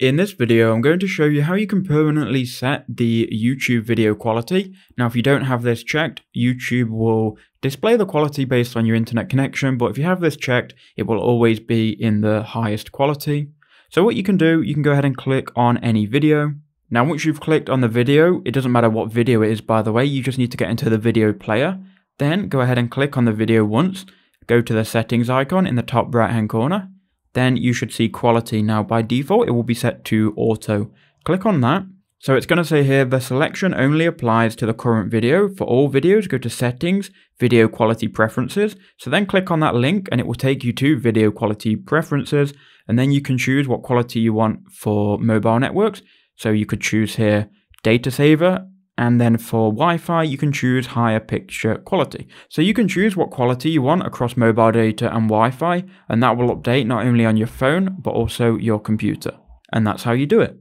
In this video, I'm going to show you how you can permanently set the YouTube video quality. Now, if you don't have this checked, YouTube will display the quality based on your internet connection, but if you have this checked, it will always be in the highest quality. So what you can do, you can go ahead and click on any video. Now, once you've clicked on the video, it doesn't matter what video it is, by the way, you just need to get into the video player. Then go ahead and click on the video once, go to the settings icon in the top right hand corner. Then you should see quality. Now by default, it will be set to auto. Click on that. So it's going to say here, the selection only applies to the current video. For all videos, go to settings, video quality preferences. So then click on that link and it will take you to video quality preferences. And then you can choose what quality you want for mobile networks. So you could choose here data saver. And then for Wi-Fi, you can choose higher picture quality. So you can choose what quality you want across mobile data and Wi-Fi, and that will update not only on your phone, but also your computer. And that's how you do it.